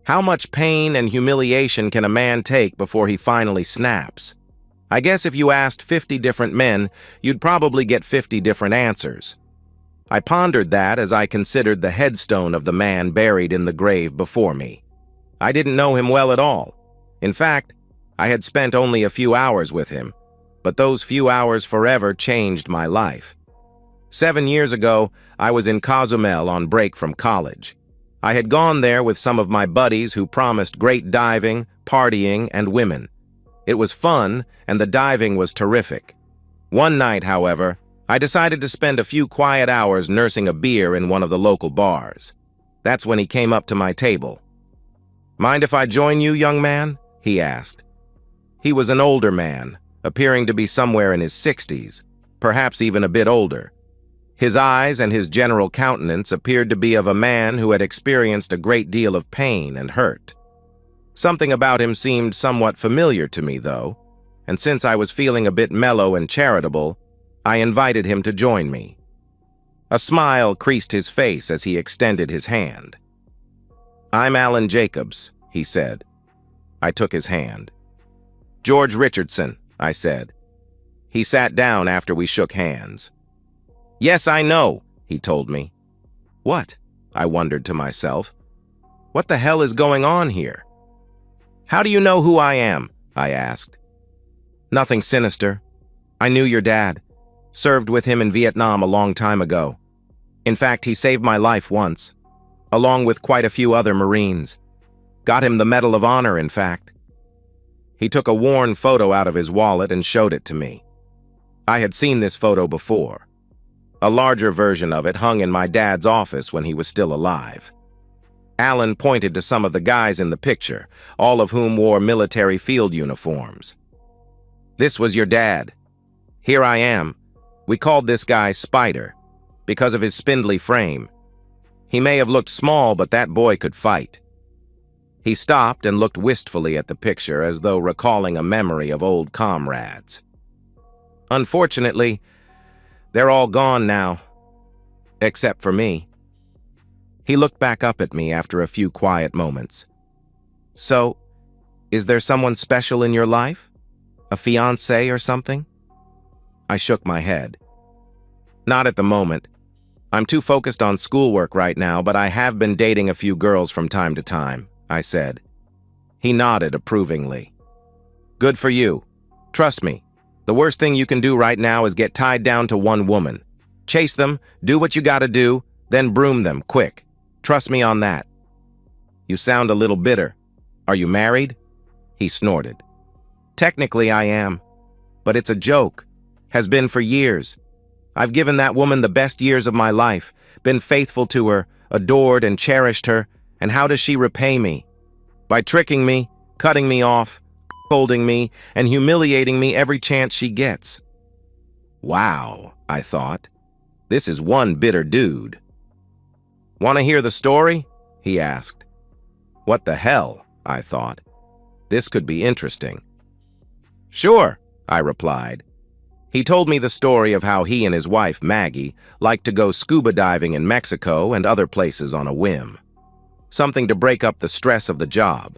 How much pain and humiliation can a man take before he finally snaps? I guess if you asked 50 different men, you'd probably get 50 different answers. I pondered that as I considered the headstone of the man buried in the grave before me. I didn't know him well at all. In fact, I had spent only a few hours with him, but those few hours forever changed my life. 7 years ago, I was in Cozumel on break from college. I had gone there with some of my buddies who promised great diving, partying, and women. It was fun, and the diving was terrific. One night, however, I decided to spend a few quiet hours nursing a beer in one of the local bars. That's when he came up to my table. "Mind if I join you, young man?" he asked. He was an older man, appearing to be somewhere in his 60s, perhaps even a bit older. His eyes and his general countenance appeared to be of a man who had experienced a great deal of pain and hurt. Something about him seemed somewhat familiar to me, though, and since I was feeling a bit mellow and charitable, I invited him to join me. A smile creased his face as he extended his hand. "I'm Alan Jacobs," he said. I took his hand. "George Richardson," I said. He sat down after we shook hands. "Yes, I know," he told me. What? I wondered to myself. What the hell is going on here? "How do you know who I am?" I asked. "Nothing sinister. I knew your dad. Served with him in Vietnam a long time ago. In fact, he saved my life once, along with quite a few other Marines. Got him the Medal of Honor, in fact." He took a worn photo out of his wallet and showed it to me. I had seen this photo before. A larger version of it hung in my dad's office when he was still alive. Alan pointed to some of the guys in the picture, all of whom wore military field uniforms. "This was your dad. Here I am. We called this guy Spider, because of his spindly frame. He may have looked small, but that boy could fight." He stopped and looked wistfully at the picture as though recalling a memory of old comrades. "Unfortunately, they're all gone now, except for me." He looked back up at me after a few quiet moments. "So, is there someone special in your life? A fiancé or something?" I shook my head. "Not at the moment. I'm too focused on schoolwork right now, but I have been dating a few girls from time to time," I said. He nodded approvingly. "Good for you. Trust me, the worst thing you can do right now is get tied down to one woman. Chase them, do what you gotta do, then broom them, quick. Trust me on that." "You sound a little bitter. Are you married?" He snorted. "Technically I am, but it's a joke. Has been for years. I've given that woman the best years of my life, been faithful to her, adored and cherished her, and how does she repay me? By tricking me, cutting me off, holding me, and humiliating me every chance she gets." Wow, I thought. This is one bitter dude. "Want to hear the story?" he asked. What the hell, I thought. This could be interesting. "Sure," I replied. He told me the story of how he and his wife, Maggie, liked to go scuba diving in Mexico and other places on a whim. Something to break up the stress of the job.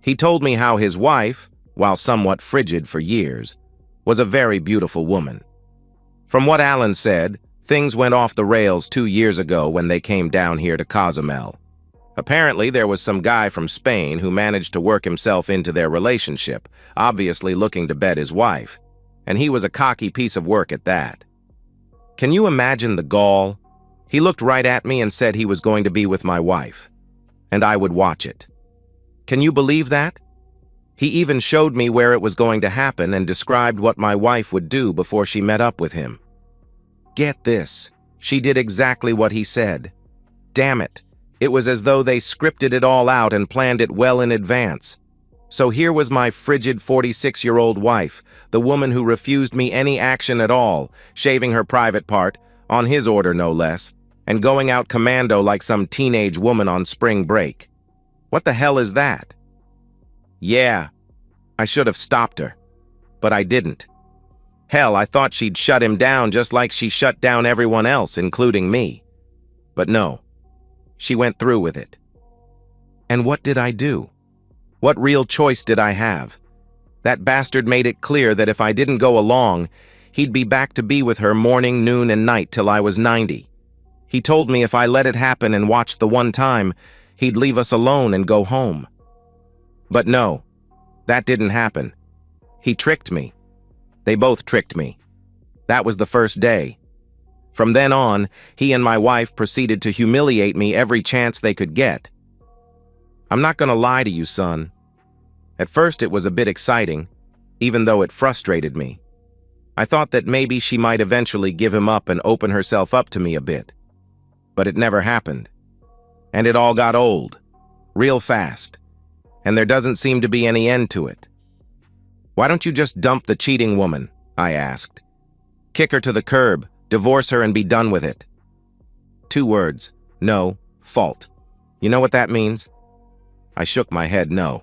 He told me how his wife, while somewhat frigid for years, was a very beautiful woman. From what Alan said, things went off the rails 2 years ago when they came down here to Cozumel. Apparently, there was some guy from Spain who managed to work himself into their relationship, obviously looking to bed his wife, and he was a cocky piece of work at that. Can you imagine the gall? He looked right at me and said he was going to be with my wife, and I would watch it. Can you believe that? He even showed me where it was going to happen and described what my wife would do before she met up with him. Get this, she did exactly what he said. Damn it, it was as though they scripted it all out and planned it well in advance. So here was my frigid 46-year-old wife, the woman who refused me any action at all, shaving her private part, on his order no less, and going out commando like some teenage woman on spring break. What the hell is that? Yeah, I should have stopped her, but I didn't. Hell, I thought she'd shut him down just like she shut down everyone else, including me. But no, she went through with it. And what did I do? What real choice did I have? That bastard made it clear that if I didn't go along, he'd be back to be with her morning, noon, and night till I was 90. He told me if I let it happen and watched the one time, he'd leave us alone and go home. But no, that didn't happen. He tricked me. They both tricked me. That was the first day. From then on, he and my wife proceeded to humiliate me every chance they could get. I'm not gonna lie to you, son. At first it was a bit exciting, even though it frustrated me. I thought that maybe she might eventually give him up and open herself up to me a bit. But it never happened. And it all got old, real fast, and there doesn't seem to be any end to it. Why don't you just dump the cheating woman? I asked. Kick her to the curb, divorce her, and be done with it. 2 words, no, fault. You know what that means? I shook my head no.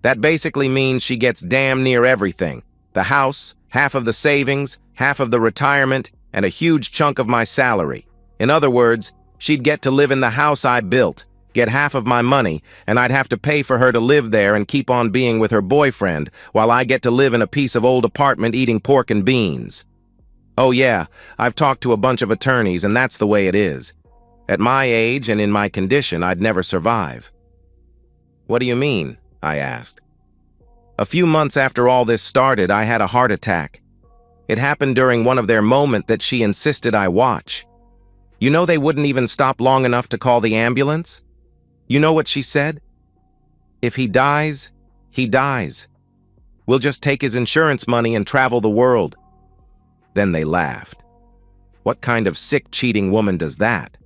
That basically means she gets damn near everything. The house, half of the savings, half of the retirement, and a huge chunk of my salary. In other words, she'd get to live in the house I built, get half of my money, and I'd have to pay for her to live there and keep on being with her boyfriend, while I get to live in a piece of old apartment eating pork and beans. Oh yeah, I've talked to a bunch of attorneys, and that's the way it is. At my age and in my condition, I'd never survive. What do you mean? I asked. A few months after all this started, I had a heart attack. It happened during one of their moments that she insisted I watch. You know they wouldn't even stop long enough to call the ambulance? You know what she said? If he dies, he dies. We'll just take his insurance money and travel the world. Then they laughed. What kind of sick, cheating woman does that?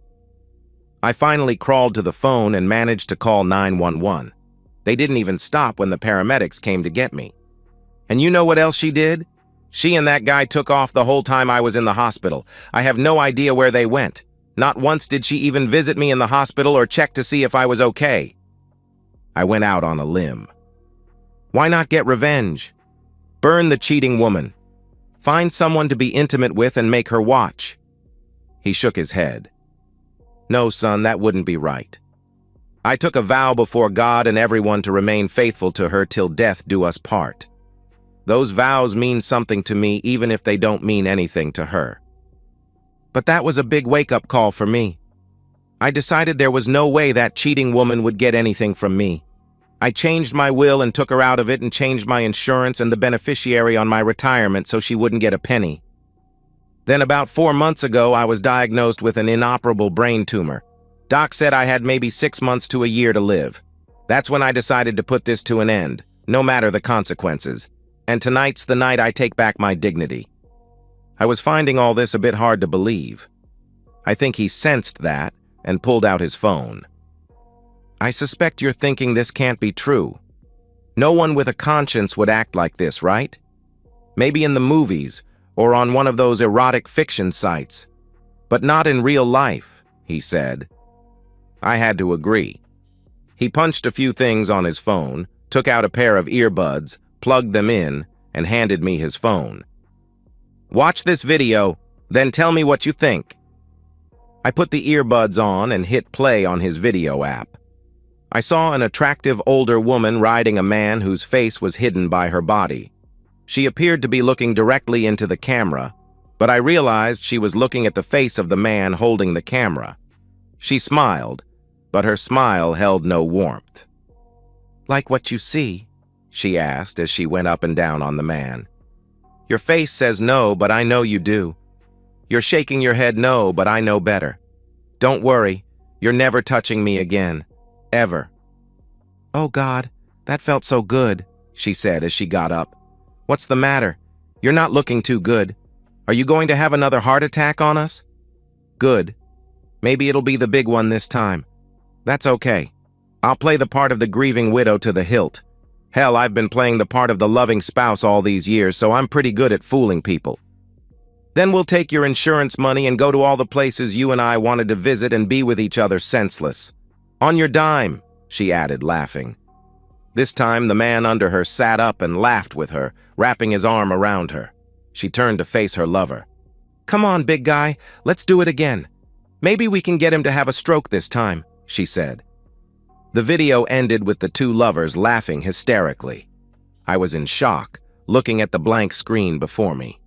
I finally crawled to the phone and managed to call 911. They didn't even stop when the paramedics came to get me. And you know what else she did? She and that guy took off the whole time I was in the hospital. I have no idea where they went. Not once did she even visit me in the hospital or check to see if I was okay. I went out on a limb. Why not get revenge? Burn the cheating woman. Find someone to be intimate with and make her watch. He shook his head. No, son, that wouldn't be right. I took a vow before God and everyone to remain faithful to her till death do us part. Those vows mean something to me even if they don't mean anything to her. But that was a big wake-up call for me. I decided there was no way that cheating woman would get anything from me. I changed my will and took her out of it and changed my insurance and the beneficiary on my retirement so she wouldn't get a penny. Then about 4 months ago, I was diagnosed with an inoperable brain tumor. Doc said I had maybe 6 months to a year to live. That's when I decided to put this to an end, no matter the consequences. And tonight's the night I take back my dignity. I was finding all this a bit hard to believe. I think he sensed that and pulled out his phone. I suspect you're thinking this can't be true. No one with a conscience would act like this, right? Maybe in the movies or on one of those erotic fiction sites. But not in real life, he said. I had to agree. He punched a few things on his phone, took out a pair of earbuds, plugged them in, and handed me his phone. Watch this video, then tell me what you think. I put the earbuds on and hit play on his video app. I saw an attractive older woman riding a man whose face was hidden by her body. She appeared to be looking directly into the camera, but I realized she was looking at the face of the man holding the camera. She smiled, but her smile held no warmth. "Like what you see?" she asked as she went up and down on the man. "Your face says no, but I know you do. You're shaking your head no, but I know better. Don't worry, you're never touching me again. Ever." "Oh God, that felt so good," she said as she got up. "What's the matter? You're not looking too good. Are you going to have another heart attack on us?" "Good. Maybe it'll be the big one this time. That's okay. I'll play the part of the grieving widow to the hilt. Hell, I've been playing the part of the loving spouse all these years, so I'm pretty good at fooling people. Then we'll take your insurance money and go to all the places you and I wanted to visit and be with each other senseless. On your dime," she added, laughing. This time, the man under her sat up and laughed with her, wrapping his arm around her. She turned to face her lover. "Come on, big guy, let's do it again. Maybe we can get him to have a stroke this time," she said. The video ended with the two lovers laughing hysterically. I was in shock, looking at the blank screen before me.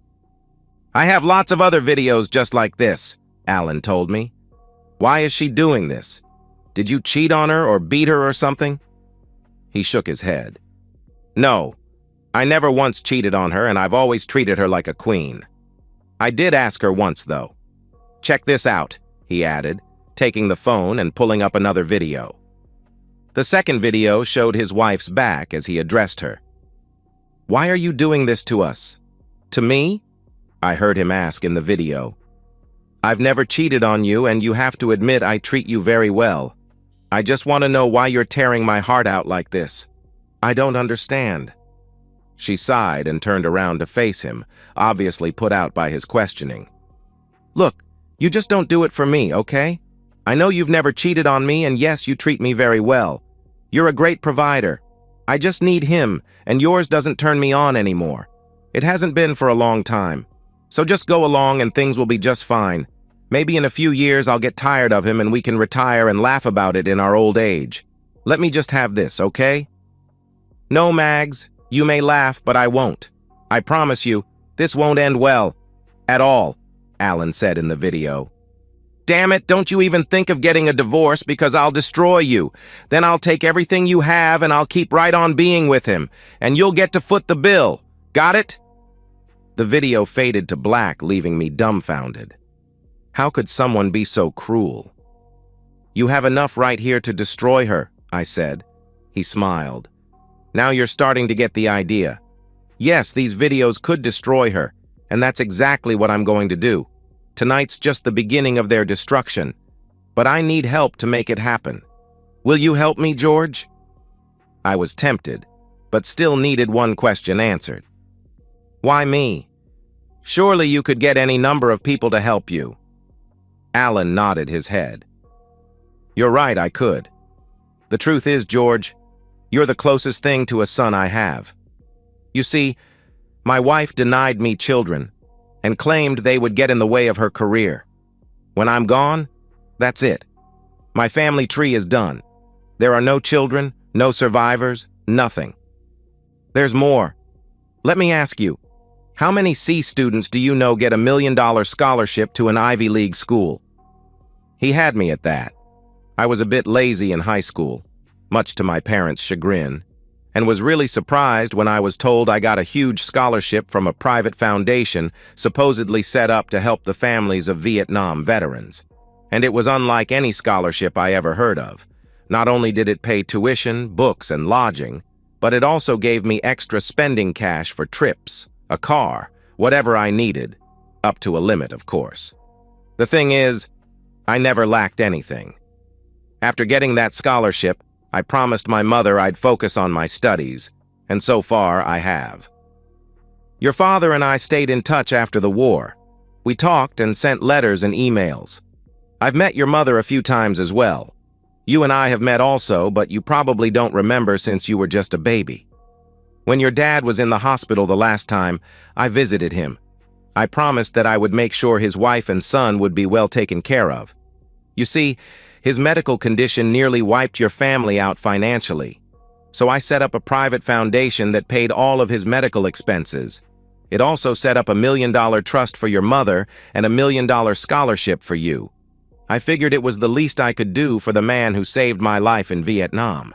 "I have lots of other videos just like this," Alan told me. "Why is she doing this? Did you cheat on her or beat her or something?" He shook his head. "No, I never once cheated on her, and I've always treated her like a queen. I did ask her once, though. Check this out," he added, taking the phone and pulling up another video. The second video showed his wife's back as he addressed her. "Why are you doing this to us? To me?" I heard him ask in the video. "I've never cheated on you, and you have to admit I treat you very well. I just want to know why you're tearing my heart out like this. I don't understand." She sighed and turned around to face him, obviously put out by his questioning. "Look, you just don't do it for me, okay? I know you've never cheated on me, and yes, you treat me very well. You're a great provider. I just need him, and yours doesn't turn me on anymore. It hasn't been for a long time. So just go along and things will be just fine. Maybe in a few years I'll get tired of him and we can retire and laugh about it in our old age. Let me just have this, okay?" "No, Mags. You may laugh, but I won't. I promise you, this won't end well. At all," Alan said in the video. "Damn it, don't you even think of getting a divorce because I'll destroy you. Then I'll take everything you have and I'll keep right on being with him, and you'll get to foot the bill. Got it?" The video faded to black, leaving me dumbfounded. How could someone be so cruel? "You have enough right here to destroy her," I said. He smiled. "Now you're starting to get the idea. Yes, these videos could destroy her, and that's exactly what I'm going to do. Tonight's just the beginning of their destruction, but I need help to make it happen. Will you help me, George?" I was tempted, but still needed one question answered. "Why me? Surely you could get any number of people to help you." Alan nodded his head. "You're right, I could. The truth is, George, you're the closest thing to a son I have. You see, my wife denied me children and claimed they would get in the way of her career. When I'm gone, that's it. My family tree is done. There are no children, no survivors, nothing. There's more. Let me ask you, how many C students do you know get a $1 million scholarship to an Ivy League school?" He had me at that. I was a bit lazy in high school, much to my parents' chagrin, and was really surprised when I was told I got a huge scholarship from a private foundation supposedly set up to help the families of Vietnam veterans. And it was unlike any scholarship I ever heard of. Not only did it pay tuition, books, and lodging, but it also gave me extra spending cash for trips, a car, whatever I needed, up to a limit, of course. The thing is, I never lacked anything. After getting that scholarship, I promised my mother I'd focus on my studies, and so far I have. Your father and I stayed in touch after the war. We talked and sent letters and emails. I've met your mother a few times as well. You and I have met also, but you probably don't remember since you were just a baby. When your dad was in the hospital the last time, I visited him. I promised that I would make sure his wife and son would be well taken care of. You see, his medical condition nearly wiped your family out financially. So I set up a private foundation that paid all of his medical expenses. It also set up a $1 million trust for your mother and a $1 million scholarship for you. I figured it was the least I could do for the man who saved my life in Vietnam.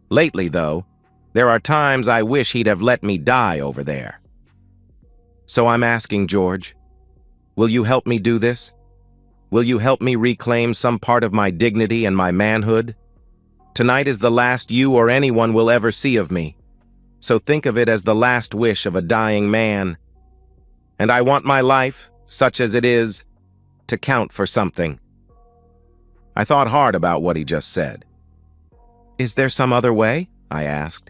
Lately, though, there are times I wish he'd have let me die over there. So I'm asking, George, will you help me do this? Will you help me reclaim some part of my dignity and my manhood? Tonight is the last you or anyone will ever see of me, so think of it as the last wish of a dying man. And I want my life, such as it is, to count for something. I thought hard about what he just said. Is there some other way? I asked.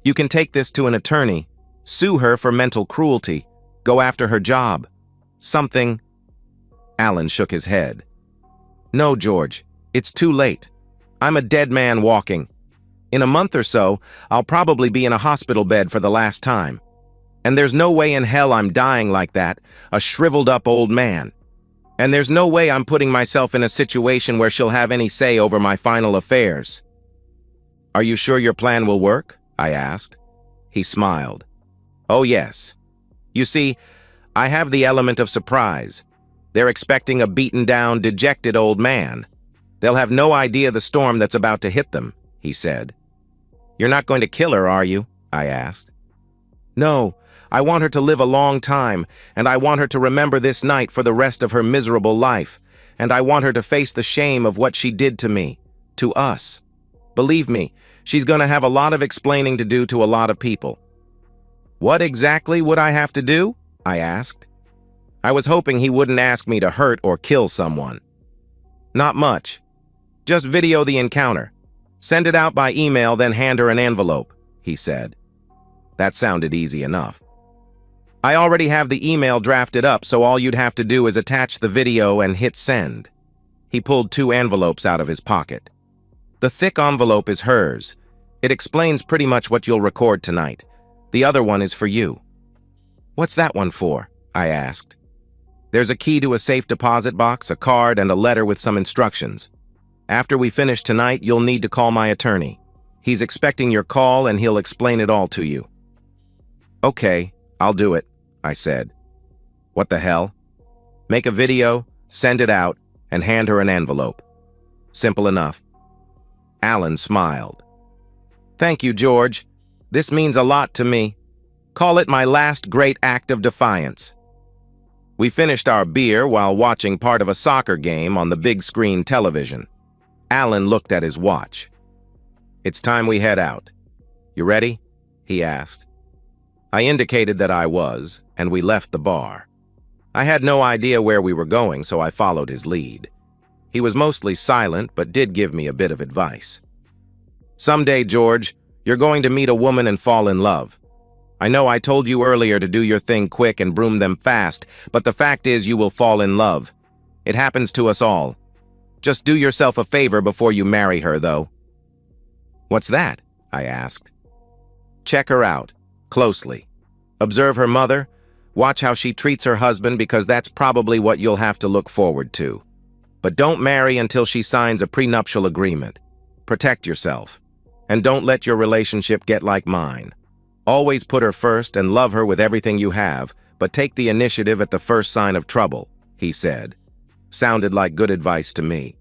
You can take this to an attorney, sue her for mental cruelty, go after her job. Something. Alan shook his head. No, George, it's too late. I'm a dead man walking. In a month or so, I'll probably be in a hospital bed for the last time. And there's no way in hell I'm dying like that, a shriveled-up old man. And there's no way I'm putting myself in a situation where she'll have any say over my final affairs. Are you sure your plan will work? I asked. He smiled. Oh, yes. You see, I have the element of surprise. They're expecting a beaten-down, dejected old man. They'll have no idea the storm that's about to hit them, he said. You're not going to kill her, are you? I asked. No, I want her to live a long time, and I want her to remember this night for the rest of her miserable life, and I want her to face the shame of what she did to me, to us. Believe me, she's going to have a lot of explaining to do to a lot of people. What exactly would I have to do? I asked. I was hoping he wouldn't ask me to hurt or kill someone. Not much. Just video the encounter. Send it out by email, then hand her an envelope, he said. That sounded easy enough. I already have the email drafted up, so all you'd have to do is attach the video and hit send. He pulled 2 envelopes out of his pocket. The thick envelope is hers. It explains pretty much what you'll record tonight. The other one is for you. What's that one for? I asked. There's a key to a safe deposit box, a card, and a letter with some instructions. After we finish tonight, you'll need to call my attorney. He's expecting your call and he'll explain it all to you. Okay, I'll do it, I said. What the hell? Make a video, send it out, and hand her an envelope. Simple enough. Alan smiled. Thank you, George. This means a lot to me. Call it my last great act of defiance. We finished our beer while watching part of a soccer game on the big screen television. Alan looked at his watch. It's time we head out. You ready? He asked. I indicated that I was, and we left the bar. I had no idea where we were going, so I followed his lead. He was mostly silent, but did give me a bit of advice. Someday, George, you're going to meet a woman and fall in love. I know I told you earlier to do your thing quick and broom them fast, but the fact is you will fall in love. It happens to us all. Just do yourself a favor before you marry her, though. What's that? I asked. Check her out, closely. Observe her mother. Watch how she treats her husband, because that's probably what you'll have to look forward to. But don't marry until she signs a prenuptial agreement. Protect yourself. And don't let your relationship get like mine. Always put her first and love her with everything you have, but take the initiative at the first sign of trouble, he said. Sounded like good advice to me.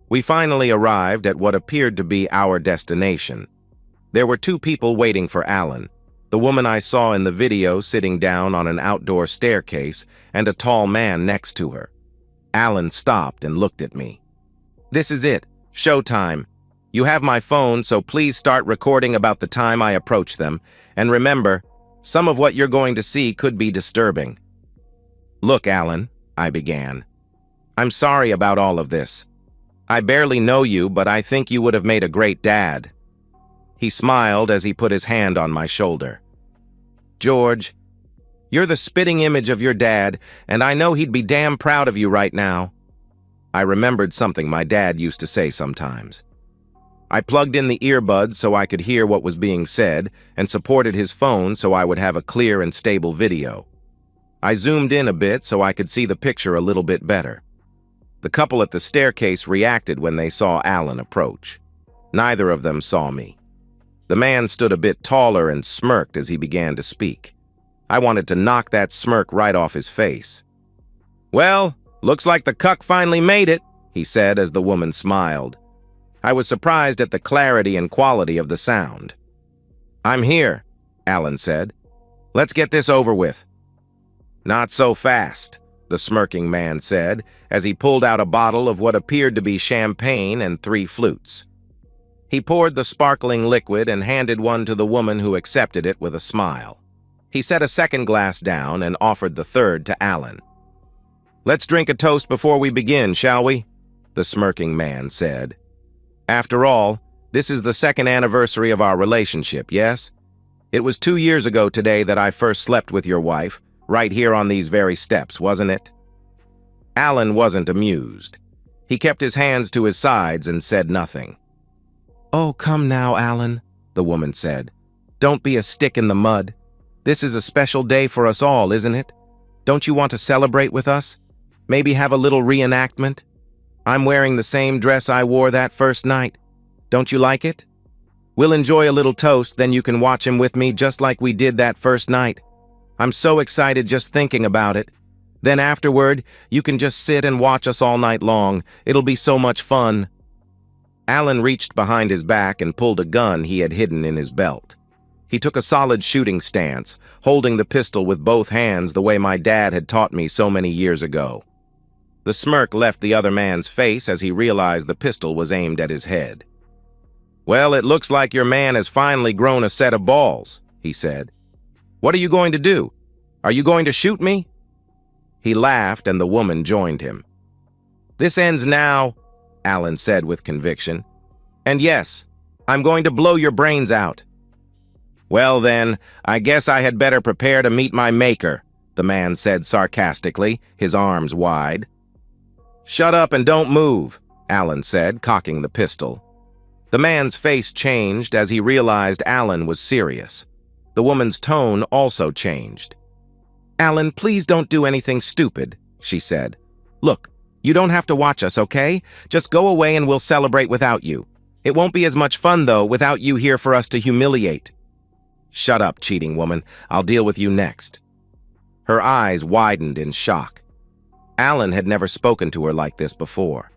We finally arrived at what appeared to be our destination. There were 2 people waiting for Alan, the woman I saw in the video sitting down on an outdoor staircase, and a tall man next to her. Alan stopped and looked at me. This is it. Showtime. You have my phone, so please start recording about the time I approach them, and remember, some of what you're going to see could be disturbing. Look, Alan, I began. I'm sorry about all of this. I barely know you, but I think you would have made a great dad. He smiled as he put his hand on my shoulder. George, you're the spitting image of your dad, and I know he'd be damn proud of you right now. I remembered something my dad used to say sometimes. I plugged in the earbuds so I could hear what was being said, and supported his phone so I would have a clear and stable video. I zoomed in a bit so I could see the picture a little bit better. The couple at the staircase reacted when they saw Alan approach. Neither of them saw me. The man stood a bit taller and smirked as he began to speak. I wanted to knock that smirk right off his face. Well, looks like the cuck finally made it, he said as the woman smiled. I was surprised at the clarity and quality of the sound. I'm here, Alan said. Let's get this over with. Not so fast, the smirking man said, as he pulled out a bottle of what appeared to be champagne and 3 flutes. He poured the sparkling liquid and handed one to the woman, who accepted it with a smile. He set a second glass down and offered the third to Alan. Let's drink a toast before we begin, shall we? The smirking man said. After all, this is the 2nd anniversary of our relationship, yes? It was 2 years ago today that I first slept with your wife, right here on these very steps, wasn't it? Alan wasn't amused. He kept his hands to his sides and said nothing. Oh, come now, Alan, the woman said. Don't be a stick in the mud. This is a special day for us all, isn't it? Don't you want to celebrate with us? Maybe have a little reenactment? I'm wearing the same dress I wore that first night. Don't you like it? We'll enjoy a little toast, then you can watch him with me just like we did that first night. I'm so excited just thinking about it. Then afterward, you can just sit and watch us all night long. It'll be so much fun." Alan reached behind his back and pulled a gun he had hidden in his belt. He took a solid shooting stance, holding the pistol with both hands the way my dad had taught me so many years ago. The smirk left the other man's face as he realized the pistol was aimed at his head. "Well, it looks like your man has finally grown a set of balls," he said. "What are you going to do? Are you going to shoot me?" He laughed and the woman joined him. "This ends now," Alan said with conviction. "And yes, I'm going to blow your brains out." "Well then, I guess I had better prepare to meet my maker," the man said sarcastically, his arms wide. "Shut up and don't move," Alan said, cocking the pistol. The man's face changed as he realized Alan was serious. The woman's tone also changed. "Alan, please don't do anything stupid," she said. "Look, you don't have to watch us, okay? Just go away and we'll celebrate without you. It won't be as much fun, though, without you here for us to humiliate." "Shut up, cheating woman. I'll deal with you next." Her eyes widened in shock. Alan had never spoken to her like this before.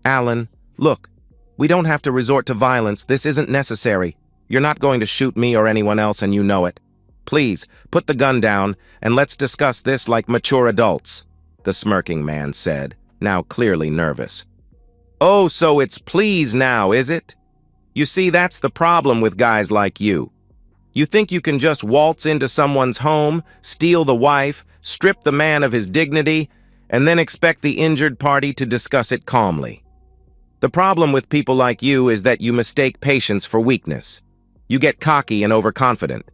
"Alan, look, we don't have to resort to violence. This isn't necessary. You're not going to shoot me or anyone else, and you know it. Please, put the gun down, and let's discuss this like mature adults," the smirking man said, now clearly nervous. "Oh, so it's please now, is it? You see, that's the problem with guys like you. You think you can just waltz into someone's home, steal the wife, strip the man of his dignity, and then expect the injured party to discuss it calmly. The problem with people like you is that you mistake patience for weakness. You get cocky and overconfident.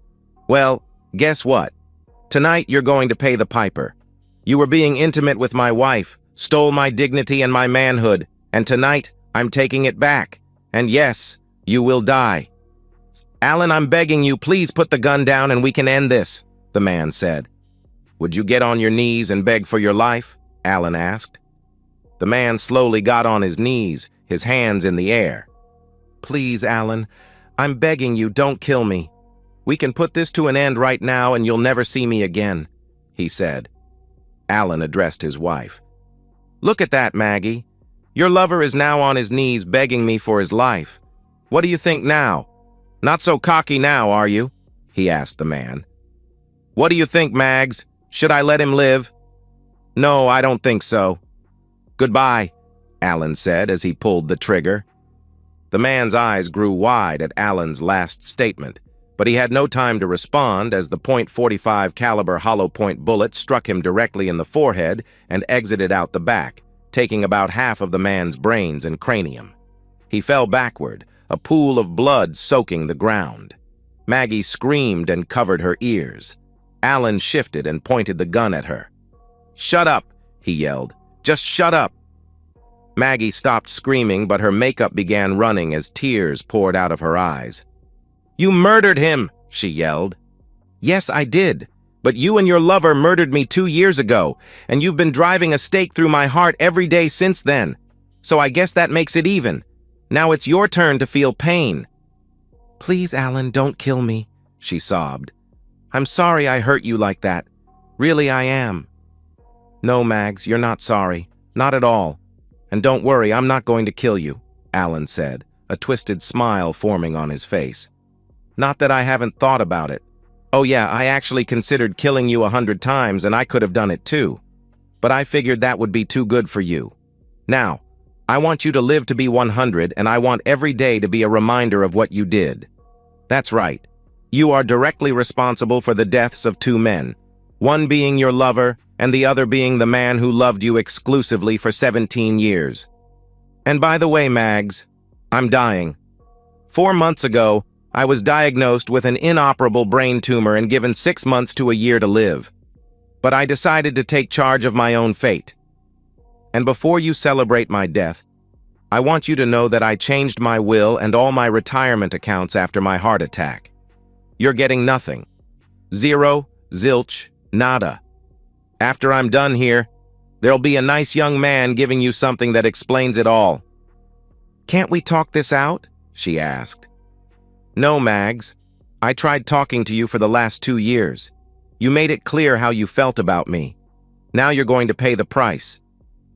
Well, guess what? Tonight you're going to pay the piper. You were being intimate with my wife, stole my dignity and my manhood, and tonight I'm taking it back. And yes, you will die." "Alan, I'm begging you, please put the gun down and we can end this," the man said. "Would you get on your knees and beg for your life?" Alan asked. The man slowly got on his knees, his hands in the air. "Please, Alan, I'm begging you, don't kill me. We can put this to an end right now and you'll never see me again," he said. Alan addressed his wife. "Look at that, Maggie. Your lover is now on his knees begging me for his life. What do you think now? Not so cocky now, are you?" he asked the man. "What do you think, Mags? Should I let him live?" "No, I don't think so." "Goodbye," Alan said as he pulled the trigger. The man's eyes grew wide at Alan's last statement, but he had no time to respond as the .45 caliber hollow point bullet struck him directly in the forehead and exited out the back, taking about half of the man's brains and cranium. He fell backward, a pool of blood soaking the ground. Maggie screamed and covered her ears. Alan shifted and pointed the gun at her. "Shut up," he yelled. "Just shut up." Maggie stopped screaming, but her makeup began running as tears poured out of her eyes. "You murdered him," she yelled. "Yes, I did. But you and your lover murdered me 2 years ago, and you've been driving a stake through my heart every day since then. So I guess that makes it even. Now it's your turn to feel pain." "Please, Alan, don't kill me," she sobbed. "I'm sorry I hurt you like that. Really, I am." "No, Mags, you're not sorry. Not at all. And don't worry, I'm not going to kill you," Alan said, a twisted smile forming on his face. "Not that I haven't thought about it. Oh yeah, I actually considered killing you 100 times, and I could have done it too. But I figured that would be too good for you. Now, I want you to live to be 100, and I want every day to be a reminder of what you did. That's right. You are directly responsible for the deaths of 2 men, one being your lover, and the other being the man who loved you exclusively for 17 years. And by the way, Mags, I'm dying. 4 months ago, I was diagnosed with an inoperable brain tumor and given 6 months to a year to live. But I decided to take charge of my own fate. And before you celebrate my death, I want you to know that I changed my will and all my retirement accounts after my heart attack. You're getting nothing. Zero, zilch, nada. After I'm done here, there'll be a nice young man giving you something that explains it all." "Can't we talk this out?" she asked. No, Mags. I tried talking to you for the last 2 years. You made it clear how you felt about me. Now you're going to pay the price.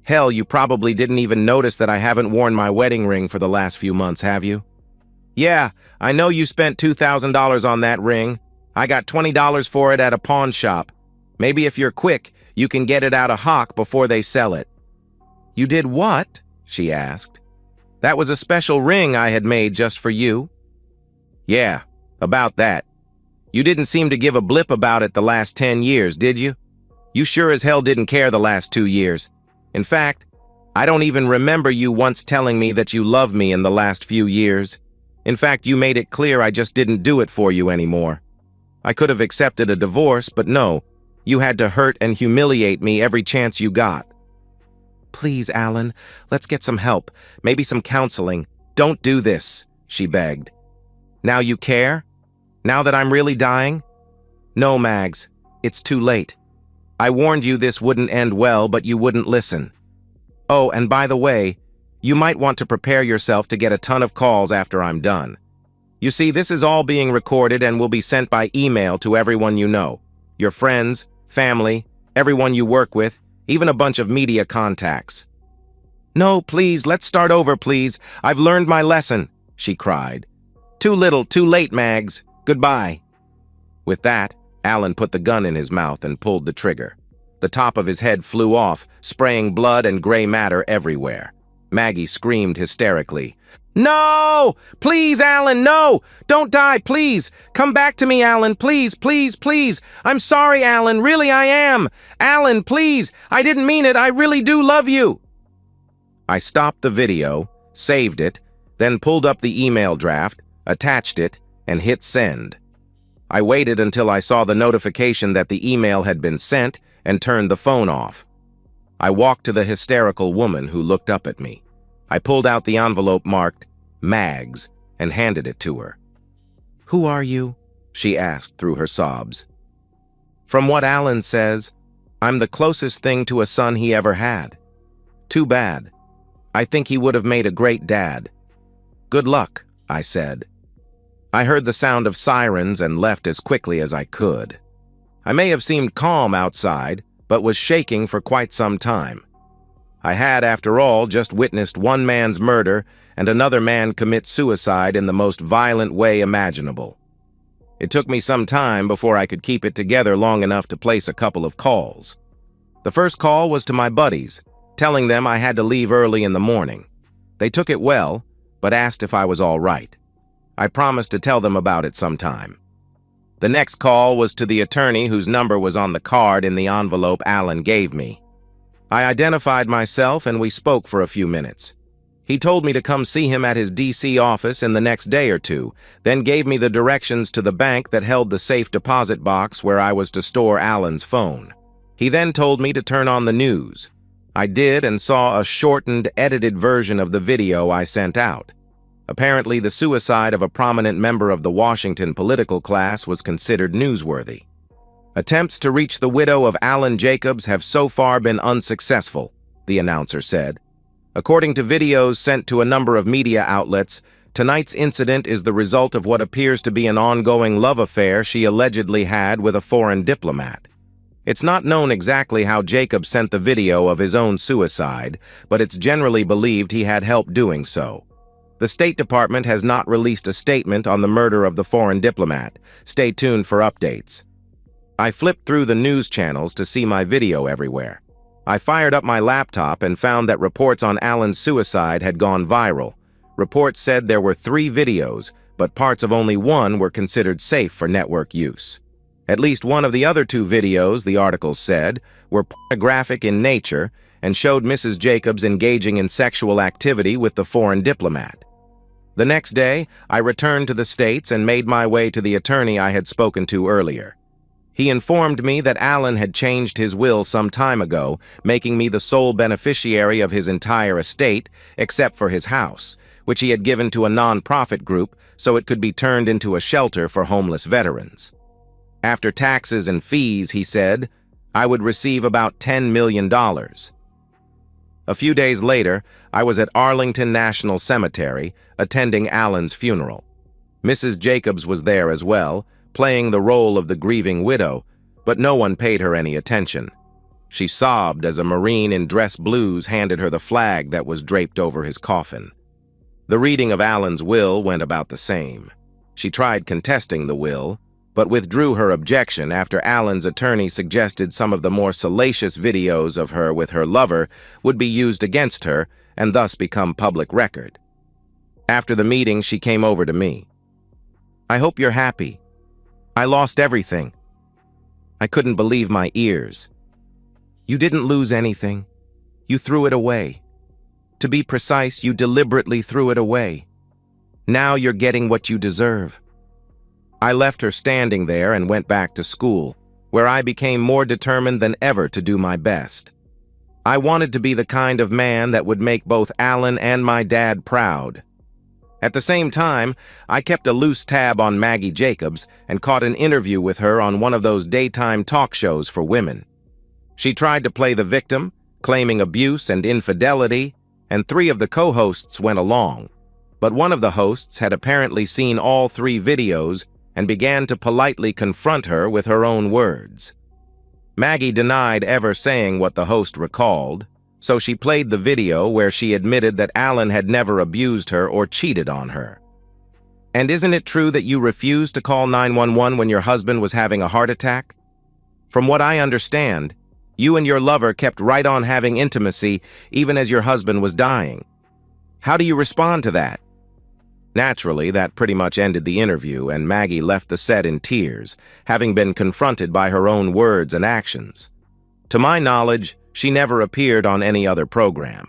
Hell, you probably didn't even notice that I haven't worn my wedding ring for the last few months, have you? Yeah, I know you spent $2,000 on that ring. I got $20 for it at a pawn shop. Maybe if you're quick, you can get it out of hock before they sell it. You did what? She asked. That was a special ring I had made just for you. Yeah, about that. You didn't seem to give a blip about it the last 10 years, did you? You sure as hell didn't care the last 2 years. In fact, I don't even remember you once telling me that you love me in the last few years. In fact, you made it clear I just didn't do it for you anymore. I could have accepted a divorce, but no, you had to hurt and humiliate me every chance you got. Please, Alan, let's get some help, maybe some counseling. Don't do this, she begged. Now you care? Now that I'm really dying? No, Mags, it's too late. I warned you this wouldn't end well, but you wouldn't listen. Oh, and by the way, you might want to prepare yourself to get a ton of calls after I'm done. You see, this is all being recorded and will be sent by email to everyone you know. Your friends, family, everyone you work with, even a bunch of media contacts. No, please, let's start over, please. I've learned my lesson, she cried. Too little, too late, Mags. Goodbye. With that, Alan put the gun in his mouth and pulled the trigger. The top of his head flew off, spraying blood and gray matter everywhere. Maggie screamed hysterically. No! Please, Alan, no! Don't die, please! Come back to me, Alan, please, please, please! I'm sorry, Alan, really I am! Alan, please! I didn't mean it, I really do love you! I stopped the video, saved it, then pulled up the email draft, attached it, and hit send. I waited until I saw the notification that the email had been sent and turned the phone off. I walked to the hysterical woman who looked up at me. I pulled out the envelope marked Mags and handed it to her. Who are you? She asked through her sobs. From what Alan says, I'm the closest thing to a son he ever had. Too bad. I think he would have made a great dad. Good luck, I said. I heard the sound of sirens and left as quickly as I could. I may have seemed calm outside, but was shaking for quite some time. I had, after all, just witnessed one man's murder and another man commit suicide in the most violent way imaginable. It took me some time before I could keep it together long enough to place a couple of calls. The first call was to my buddies, telling them I had to leave early in the morning. They took it well, but asked if I was all right. I promised to tell them about it sometime. The next call was to the attorney whose number was on the card in the envelope Alan gave me. I identified myself and we spoke for a few minutes. He told me to come see him at his D.C. office in the next day or two, then gave me the directions to the bank that held the safe deposit box where I was to store Alan's phone. He then told me to turn on the news. I did and saw a shortened, edited version of the video I sent out. Apparently, the suicide of a prominent member of the Washington political class was considered newsworthy. Attempts to reach the widow of Alan Jacobs have so far been unsuccessful, the announcer said. According to videos sent to a number of media outlets, tonight's incident is the result of what appears to be an ongoing love affair she allegedly had with a foreign diplomat. It's not known exactly how Jacobs sent the video of his own suicide, but it's generally believed he had help doing so. The State Department has not released a statement on the murder of the foreign diplomat. Stay tuned for updates. I flipped through the news channels to see my video everywhere. I fired up my laptop and found that reports on Alan's suicide had gone viral. Reports said there were 3 videos, but parts of only one were considered safe for network use. At least one of the other 2 videos, the articles said, were pornographic in nature and showed Mrs. Jacobs engaging in sexual activity with the foreign diplomat. The next day, I returned to the States and made my way to the attorney I had spoken to earlier. He informed me that Alan had changed his will some time ago, making me the sole beneficiary of his entire estate, except for his house, which he had given to a non-profit group so it could be turned into a shelter for homeless veterans. After taxes and fees, he said, I would receive about $10 million. A few days later, I was at Arlington National Cemetery, attending Alan's funeral. Mrs. Jacobs was there as well, playing the role of the grieving widow, but no one paid her any attention. She sobbed as a Marine in dress blues handed her the flag that was draped over his coffin. The reading of Alan's will went about the same. She tried contesting the will, but withdrew her objection after Alan's attorney suggested some of the more salacious videos of her with her lover would be used against her and thus become public record. After the meeting, she came over to me. "I hope you're happy. I lost everything." I couldn't believe my ears. "You didn't lose anything. You threw it away. To be precise, you deliberately threw it away. Now you're getting what you deserve." I left her standing there and went back to school, where I became more determined than ever to do my best. I wanted to be the kind of man that would make both Alan and my dad proud. At the same time, I kept a loose tab on Maggie Jacobs and caught an interview with her on one of those daytime talk shows for women. She tried to play the victim, claiming abuse and infidelity, and 3 of the co-hosts went along. But one of the hosts had apparently seen all 3 videos and began to politely confront her with her own words. Maggie denied ever saying what the host recalled, so she played the video where she admitted that Alan had never abused her or cheated on her. "And isn't it true that you refused to call 911 when your husband was having a heart attack? From what I understand, you and your lover kept right on having intimacy even as your husband was dying. How do you respond to that?" Naturally, that pretty much ended the interview, and Maggie left the set in tears, having been confronted by her own words and actions. To my knowledge, she never appeared on any other program.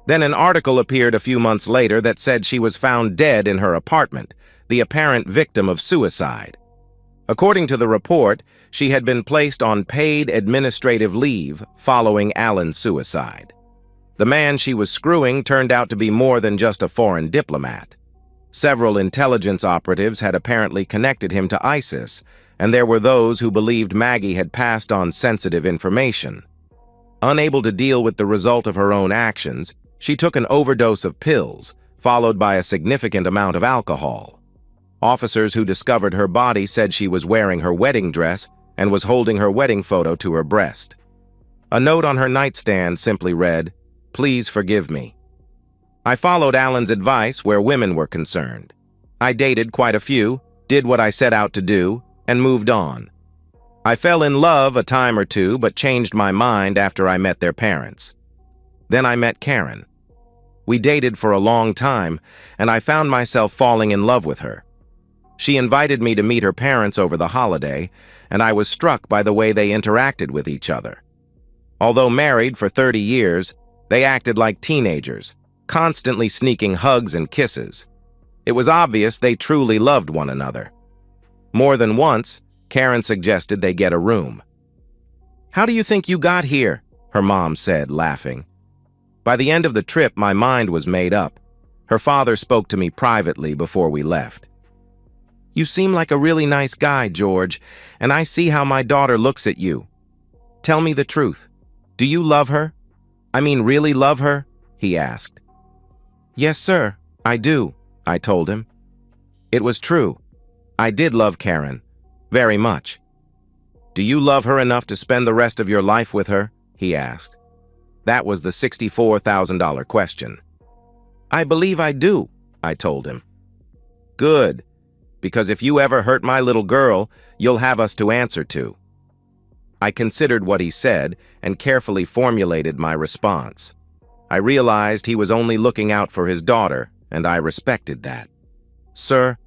Then an article appeared a few months later that said she was found dead in her apartment, the apparent victim of suicide. According to the report, she had been placed on paid administrative leave following Alan's suicide. The man she was screwing turned out to be more than just a foreign diplomat. Several intelligence operatives had apparently connected him to ISIS, and there were those who believed Maggie had passed on sensitive information. Unable to deal with the result of her own actions, she took an overdose of pills, followed by a significant amount of alcohol. Officers who discovered her body said she was wearing her wedding dress and was holding her wedding photo to her breast. A note on her nightstand simply read, "Please forgive me." I followed Alan's advice where women were concerned. I dated quite a few, did what I set out to do, and moved on. I fell in love a time or two, but changed my mind after I met their parents. Then I met Karen. We dated for a long time, and I found myself falling in love with her. She invited me to meet her parents over the holiday, and I was struck by the way they interacted with each other. Although married for 30 years, they acted like teenagers, constantly sneaking hugs and kisses. It was obvious they truly loved one another. More than once, Karen suggested they get a room. "How do you think you got here?" her mom said, laughing. By the end of the trip, my mind was made up. Her father spoke to me privately before we left. "You seem like a really nice guy, George, and I see how my daughter looks at you. Tell me the truth. Do you love her? I mean, really love her?" he asked. "Yes, sir, I do," I told him. It was true. I did love Karen, very much. "Do you love her enough to spend the rest of your life with her?" he asked. That was the $64,000 question. "I believe I do," I told him. "Good, because if you ever hurt my little girl, you'll have us to answer to." I considered what he said and carefully formulated my response. I realized he was only looking out for his daughter, and I respected that. "Sir,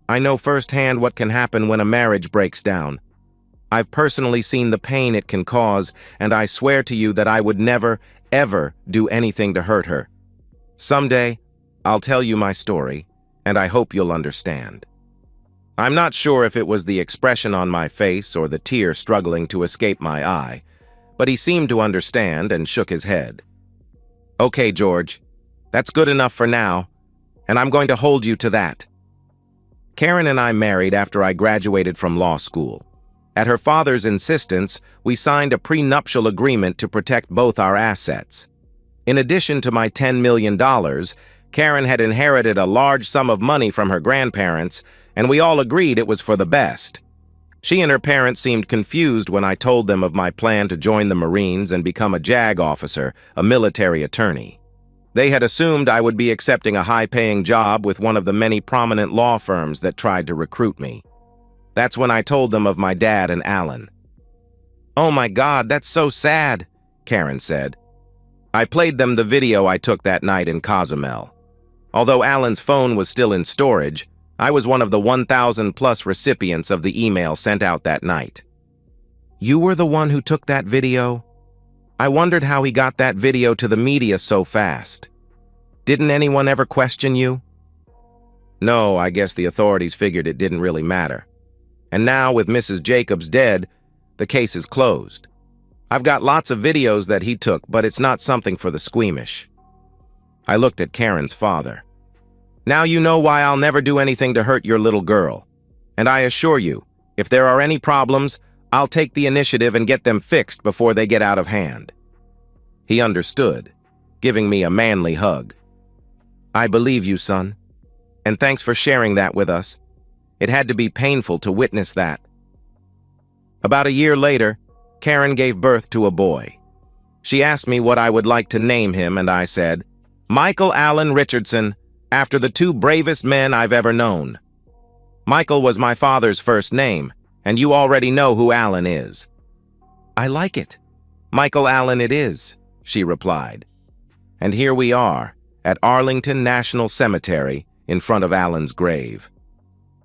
I know firsthand what can happen when a marriage breaks down. I've personally seen the pain it can cause, and I swear to you that I would never, ever do anything to hurt her. Someday, I'll tell you my story, and I hope you'll understand." I'm not sure if it was the expression on my face or the tear struggling to escape my eye, but he seemed to understand and shook his head. "Okay, George, that's good enough for now, and I'm going to hold you to that." Karen and I married after I graduated from law school. At her father's insistence, we signed a prenuptial agreement to protect both our assets. In addition to my $10 million, Karen had inherited a large sum of money from her grandparents, and we all agreed it was for the best. She and her parents seemed confused when I told them of my plan to join the Marines and become a JAG officer, a military attorney. They had assumed I would be accepting a high-paying job with one of the many prominent law firms that tried to recruit me. That's when I told them of my dad and Alan. "Oh my God, that's so sad," Karen said. I played them the video I took that night in Cozumel. Although Alan's phone was still in storage, I was one of the 1,000+ recipients of the email sent out that night. "You were the one who took that video?" I wondered how he got that video to the media so fast. "Didn't anyone ever question you?" "No, I guess the authorities figured it didn't really matter. And now, with Mrs. Jacobs dead, the case is closed. I've got lots of videos that he took, but it's not something for the squeamish." I looked at Karen's father. "Now you know why I'll never do anything to hurt your little girl. And I assure you, if there are any problems, I'll take the initiative and get them fixed before they get out of hand." He understood, giving me a manly hug. "I believe you, son. And thanks for sharing that with us. It had to be painful to witness that." About a year later, Karen gave birth to a boy. She asked me what I would like to name him, and I said, "Michael Allen Richardson, after the two bravest men I've ever known." Michael was my father's first name, and you already know who Alan is. "I like it. Michael Allen it is," she replied. And here we are, at Arlington National Cemetery, in front of Alan's grave.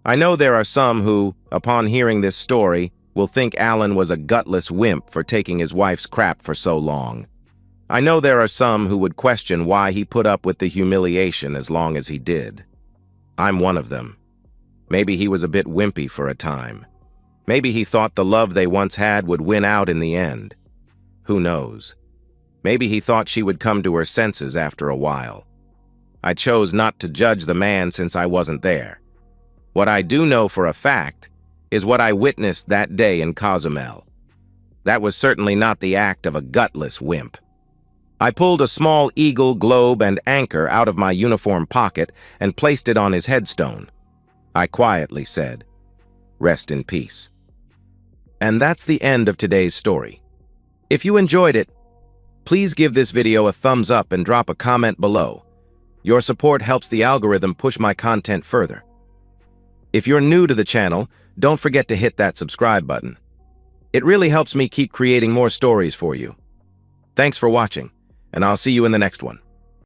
I know there are some who, upon hearing this story, will think Alan was a gutless wimp for taking his wife's crap for so long. I know there are some who would question why he put up with the humiliation as long as he did. I'm one of them. Maybe he was a bit wimpy for a time. Maybe he thought the love they once had would win out in the end. Who knows? Maybe he thought she would come to her senses after a while. I chose not to judge the man since I wasn't there. What I do know for a fact is what I witnessed that day in Cozumel. That was certainly not the act of a gutless wimp. I pulled a small eagle, globe, and anchor out of my uniform pocket and placed it on his headstone. I quietly said, "Rest in peace." And that's the end of today's story. If you enjoyed it, please give this video a thumbs up and drop a comment below. Your support helps the algorithm push my content further. If you're new to the channel, don't forget to hit that subscribe button. It really helps me keep creating more stories for you. Thanks for watching, and I'll see you in the next one.